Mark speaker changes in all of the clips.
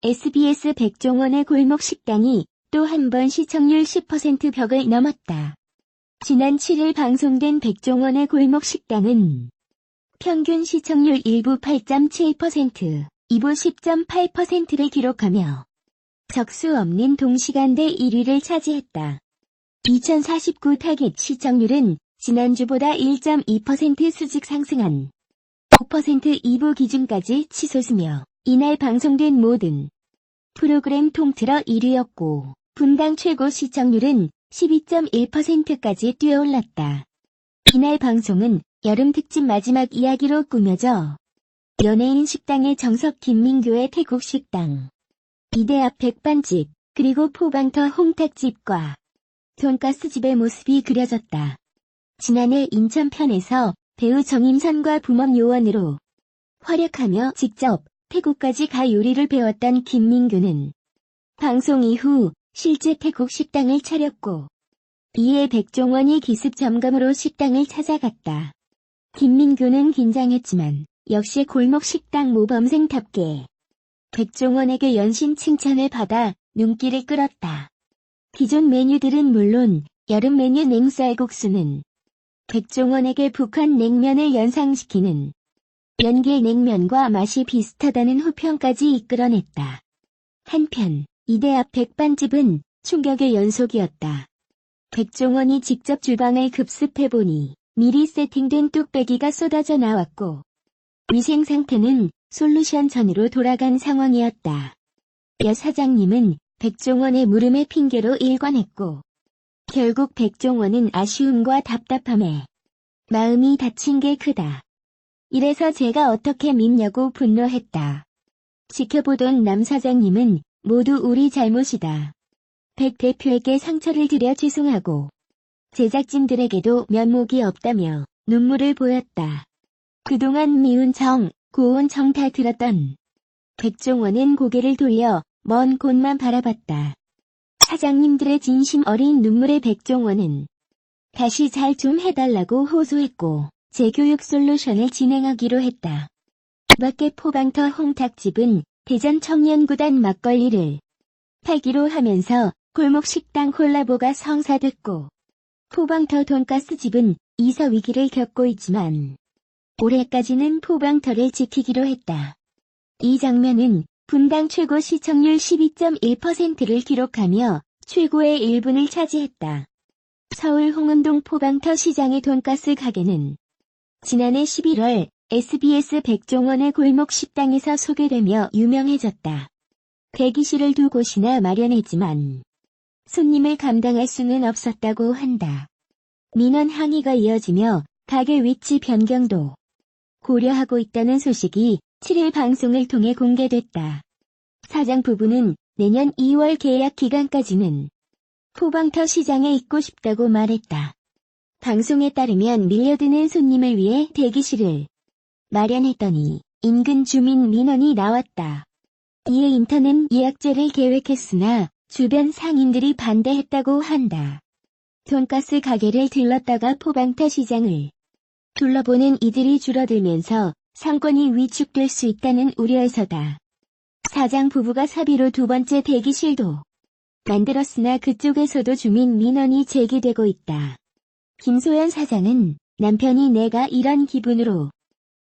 Speaker 1: SBS 백종원의 골목 식당이 또 한 번 시청률 10% 벽을 넘었다. 지난 7일 방송된 백종원의 골목 식당은 평균 시청률 1부 8.7%, 2부 10.8%를 기록하며 적수 없는 동시간대 1위를 차지했다. 2049 타깃 시청률은 지난주보다 1.2% 수직 상승한 5% 2부 기준까지 치솟으며 이날 방송된 모든 프로그램 통틀어 1위였고 분당 최고 시청률은 12.1%까지 뛰어올랐다. 이날 방송은 여름 특집 마지막 이야기로 꾸며져 연예인 식당의 정석 김민교의 태국 식당, 이대 앞 백반집, 그리고 포방터 홍탁집과 돈가스집의 모습이 그려졌다. 지난해 인천편에서 배우 정임선과 부먹 요원으로 활약하며 직접 태국까지 가 요리를 배웠던 김민교는 방송 이후 실제 태국 식당을 차렸고 이에 백종원이 기습 점검으로 식당을 찾아갔다. 김민교는 긴장했지만 역시 골목 식당 모범생답게 백종원에게 연신 칭찬을 받아 눈길을 끌었다. 기존 메뉴들은 물론 여름 메뉴 냉쌀국수는 백종원에게 북한 냉면을 연상시키는 연계 냉면과 맛이 비슷하다는 호평까지 이끌어냈다. 한편 이대 앞 백반집은 충격의 연속이었다. 백종원이 직접 주방을 급습해보니 미리 세팅된 뚝배기가 쏟아져 나왔고 위생 상태는 솔루션 전으로 돌아간 상황이었다. 여 사장님은 백종원의 물음에 핑계로 일관했고 결국 백종원은 아쉬움과 답답함에 마음이 다친 게 크다. 이래서 제가 어떻게 믿냐고 분노했다. 지켜보던 남 사장님은 모두 우리 잘못이다. 백 대표에게 상처를 드려 죄송하고 제작진들에게도 면목이 없다며 눈물을 보였다. 그동안 미운 정, 고운 정 다 들었던 백종원은 고개를 돌려 먼 곳만 바라봤다. 사장님들의 진심 어린 눈물의 백종원은 다시 잘 좀 해달라고 호소했고 재교육 솔루션을 진행하기로 했다. 그 밖에 포방터 홍탁집은 대전 청년구단 막걸리를 팔기로 하면서 골목 식당 콜라보가 성사됐고 포방터 돈가스집은 이사 위기를 겪고 있지만 올해까지는 포방터를 지키기로 했다. 이 장면은 분당 최고 시청률 12.1%를 기록하며 최고의 1분을 차지했다. 서울 홍은동 포방터 시장의 돈가스 가게는 지난해 11월 SBS 백종원의 골목 식당에서 소개되며 유명해졌다. 대기실을 두 곳이나 마련했지만 손님을 감당할 수는 없었다고 한다. 민원 항의가 이어지며 가게 위치 변경도 고려하고 있다는 소식이 7일 방송을 통해 공개됐다. 사장 부부는 내년 2월 계약 기간까지는 포방터 시장에 있고 싶다고 말했다. 방송에 따르면 밀려드는 손님을 위해 대기실을 마련했더니 인근 주민 민원이 나왔다. 이에 인턴은 예약제를 계획했으나 주변 상인들이 반대했다고 한다. 돈가스 가게를 들렀다가 포방터 시장을 둘러보는 이들이 줄어들면서 상권이 위축될 수 있다는 우려에서다. 사장 부부가 사비로 두 번째 대기실도 만들었으나 그쪽에서도 주민 민원이 제기되고 있다. 김소연 사장은 남편이 내가 이런 기분으로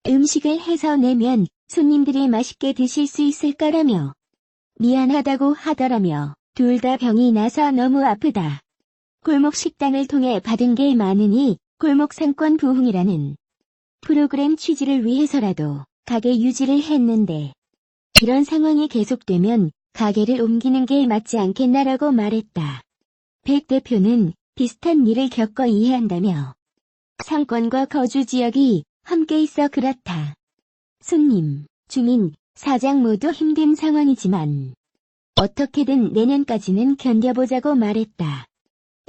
Speaker 1: 음식을 해서 내면 손님들이 맛있게 드실 수 있을까라며 미안하다고 하더라며 둘 다 병이 나서 너무 아프다. 골목 식당을 통해 받은 게 많으니 골목 상권 부흥이라는 프로그램 취지를 위해서라도 가게 유지를 했는데 이런 상황이 계속되면 가게를 옮기는 게 맞지 않겠나라고 말했다. 백 대표는 비슷한 일을 겪어 이해한다며 상권과 거주 지역이 함께 있어 그렇다. 손님, 주민, 사장 모두 힘든 상황이지만 어떻게든 내년까지는 견뎌보자고 말했다.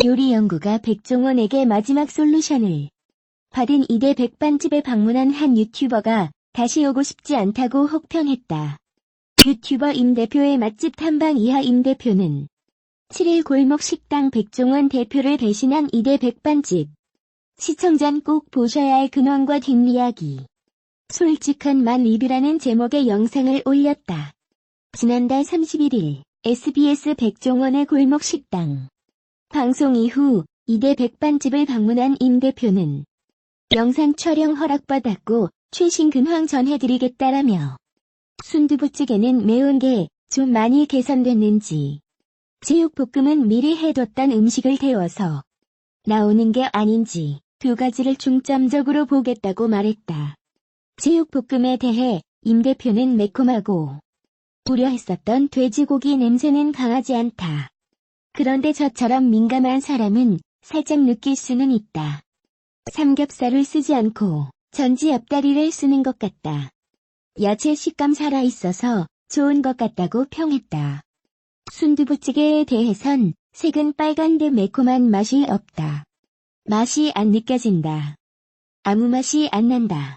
Speaker 1: 요리 연구가 백종원에게 마지막 솔루션을 받은 이대 백반집에 방문한 한 유튜버가 다시 오고 싶지 않다고 혹평했다. 유튜버 임 대표의 맛집 탐방 이하 임 대표는 7일 골목 식당 백종원 대표를 배신한 이대 백반집 시청 전 꼭 보셔야 할 근황과 뒷이야기 솔직한 만 리뷰라는 제목의 영상을 올렸다. 지난달 31일 SBS 백종원의 골목식당 방송 이후 이대 백반집을 방문한 임 대표는 영상 촬영 허락받았고 최신 근황 전해드리겠다라며 순두부찌개는 매운 게 좀 많이 개선됐는지 제육볶음은 미리 해뒀던 음식을 데워서 나오는 게 아닌지 두 가지를 중점적으로 보겠다고 말했다. 제육볶음에 대해 임 대표는 매콤하고 우려했었던 돼지고기 냄새는 강하지 않다. 그런데 저처럼 민감한 사람은 살짝 느낄 수는 있다. 삼겹살을 쓰지 않고 전지 앞다리를 쓰는 것 같다. 야채 식감 살아있어서 좋은 것 같다고 평했다. 순두부찌개에 대해선 색은 빨간데 매콤한 맛이 없다. 맛이 안 느껴진다. 아무 맛이 안 난다.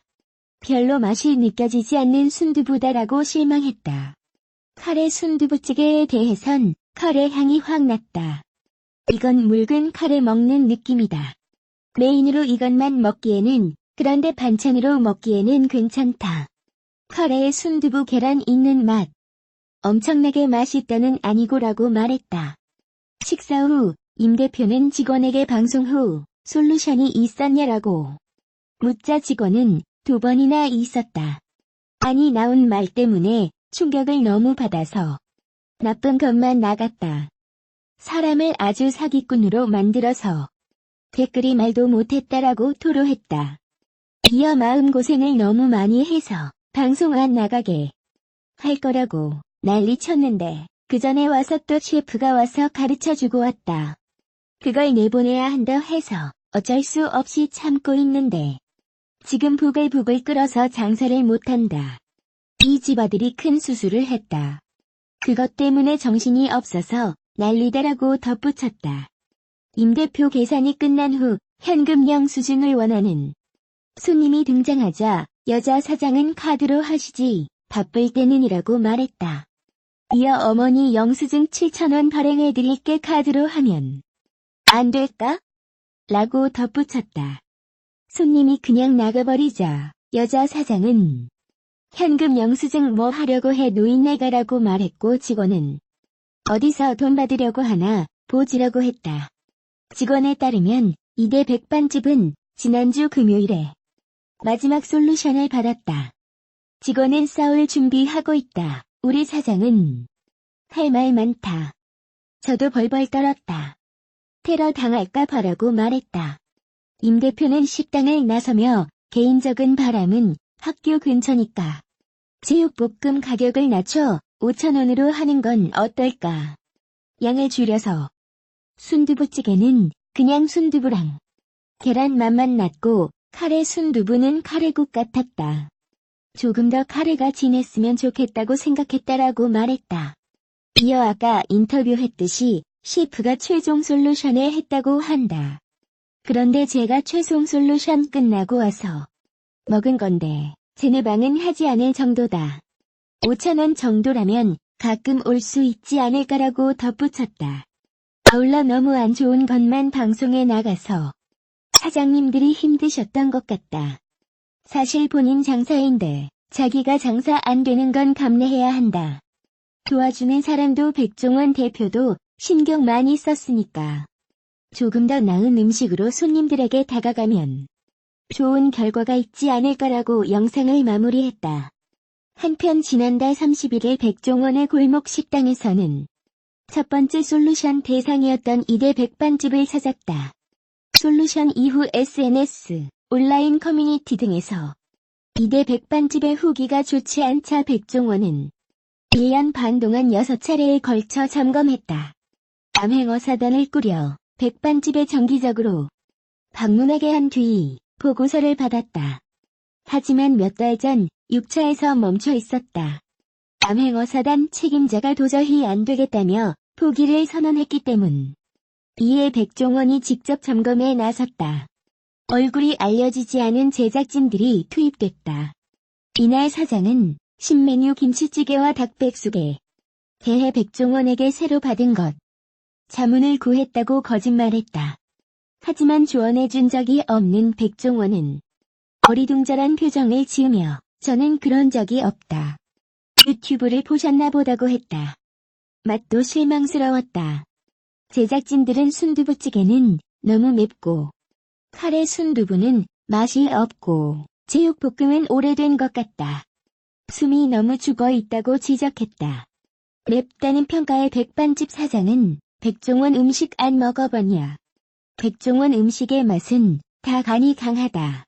Speaker 1: 별로 맛이 느껴지지 않는 순두부다라고 실망했다. 카레 순두부찌개에 대해선 카레 향이 확 났다. 이건 묽은 카레 먹는 느낌이다. 메인으로 이것만 먹기에는, 그런데 반찬으로 먹기에는 괜찮다. 카레에 순두부 계란 있는 맛. 엄청나게 맛있다는 아니고라고 말했다. 식사 후 임 대표는 직원에게 방송 후 솔루션이 있었냐라고 묻자 직원은 2번이나 있었다. 아니 나온 말 때문에 충격을 너무 받아서 나쁜 것만 나갔다. 사람을 아주 사기꾼으로 만들어서 댓글이 말도 못했다라고 토로했다. 이어 마음고생을 너무 많이 해서 방송 안 나가게 할 거라고 난리 쳤는데 그 전에 와서 또 셰프가 와서 가르쳐주고 왔다. 그걸 내보내야 한다 해서 어쩔 수 없이 참고 있는데 지금 부글부글 끓어서 장사를 못한다. 이 집 아들이 큰 수술을 했다. 그것 때문에 정신이 없어서 난리다라고 덧붙였다. 임 대표 계산이 끝난 후 현금 영수증을 원하는 손님이 등장하자 여자 사장은 카드로 하시지 바쁠 때는이라고 말했다. 이어 어머니 영수증 7,000원 발행해드릴게 카드로 하면 안 될까? 라고 덧붙였다. 손님이 그냥 나가버리자 여자 사장은 현금 영수증 뭐 하려고 해 노인네가라고 말했고 직원은 어디서 돈 받으려고 하나 보지라고 했다. 직원에 따르면 이대 백반집은 지난주 금요일에 마지막 솔루션을 받았다. 직원은 싸울 준비하고 있다. 우리 사장은 할 말 많다. 저도 벌벌 떨었다. 테러 당할까 봐라고 말했다. 임 대표는 식당을 나서며 개인적인 바람은 학교 근처니까 제육볶음 가격을 낮춰 5,000원으로 하는 건 어떨까? 양을 줄여서 순두부찌개는 그냥 순두부랑 계란 맛만 났고 카레 순두부는 카레국 같았다. 조금 더 카레가 진했으면 좋겠다고 생각했다라고 말했다. 이어 아까 인터뷰했듯이 셰프가 최종 솔루션에 했다고 한다. 그런데 제가 최종 솔루션 끝나고 와서 먹은 건데 제네방은 하지 않을 정도다. 5,000원 정도라면 가끔 올 수 있지 않을까라고 덧붙였다. 아울러 너무 안 좋은 것만 방송에 나가서 사장님들이 힘드셨던 것 같다. 사실 본인 장사인데 자기가 장사 안 되는 건 감내해야 한다. 도와주는 사람도 백종원 대표도 신경 많이 썼으니까 조금 더 나은 음식으로 손님들에게 다가가면 좋은 결과가 있지 않을까라고 영상을 마무리했다. 한편 지난달 31일 백종원의 골목 식당에서는 첫 번째 솔루션 대상이었던 이대 백반집을 찾았다. 솔루션 이후 SNS, 온라인 커뮤니티 등에서 이대 백반집의 후기가 좋지 않자 백종원은 1년 반 동안 6차례에 걸쳐 점검했다. 암행어 사단을 꾸려 백반집에 정기적으로 방문하게 한 뒤 보고서를 받았다. 하지만 몇 달 전 6차에서 멈춰 있었다. 암행어 사단 책임자가 도저히 안 되겠다며 포기를 선언했기 때문. 이에 백종원이 직접 점검에 나섰다. 얼굴이 알려지지 않은 제작진들이 투입됐다. 이날 사장은 신메뉴 김치찌개와 닭백숙에 대해 백종원에게 새로 받은 것 자문을 구했다고 거짓말했다. 하지만 조언해준 적이 없는 백종원은 어리둥절한 표정을 지으며 저는 그런 적이 없다. 유튜브를 보셨나 보다고 했다. 맛도 실망스러웠다. 제작진들은 순두부찌개는 너무 맵고, 카레 순두부는 맛이 없고, 제육볶음은 오래된 것 같다. 숨이 너무 죽어 있다고 지적했다. 맵다는 평가의 백반집 사장은 백종원 음식 안 먹어봤냐. 백종원 음식의 맛은 다 간이 강하다.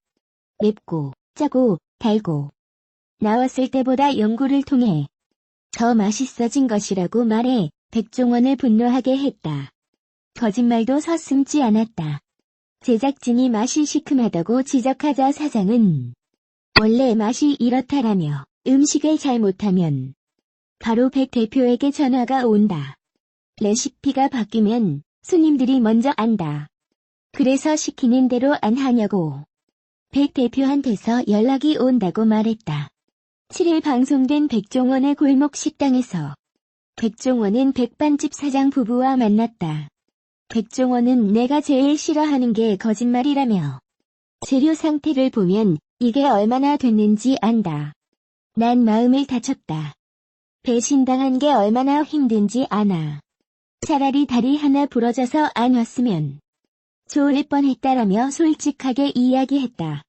Speaker 1: 맵고, 짜고, 달고. 나왔을 때보다 연구를 통해 더 맛있어진 것이라고 말해 백종원을 분노하게 했다. 거짓말도 서슴지 않았다. 제작진이 맛이 시큼하다고 지적하자 사장은 원래 맛이 이렇다라며 음식을 잘못하면 바로 백 대표에게 전화가 온다. 레시피가 바뀌면 손님들이 먼저 안다. 그래서 시키는 대로 안 하냐고. 백 대표한테서 연락이 온다고 말했다. 7일 방송된 백종원의 골목 식당에서 백종원은 백반집 사장 부부와 만났다. 백종원은 내가 제일 싫어하는 게 거짓말이라며 재료 상태를 보면 이게 얼마나 됐는지 안다. 난 마음을 다쳤다. 배신당한 게 얼마나 힘든지 아나. 차라리 다리 하나 부러져서 안 왔으면 좋을 뻔했다라며 솔직하게 이야기했다.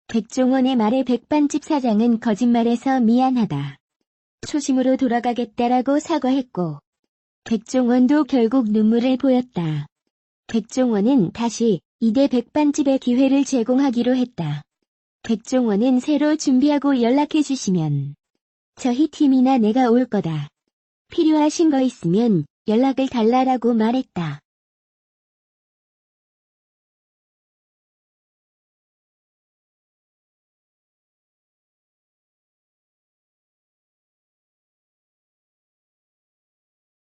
Speaker 1: 백종원의 말에 백반집 사장은 거짓말해서 미안하다. 초심으로 돌아가겠다라고 사과했고, 백종원도 결국 눈물을 보였다. 백종원은 다시 이대 백반집의 기회를 제공하기로 했다. 백종원은 새로 준비하고 연락해 주시면 저희 팀이나 내가 올 거다. 필요하신 거 있으면 연락을 달라라고 말했다.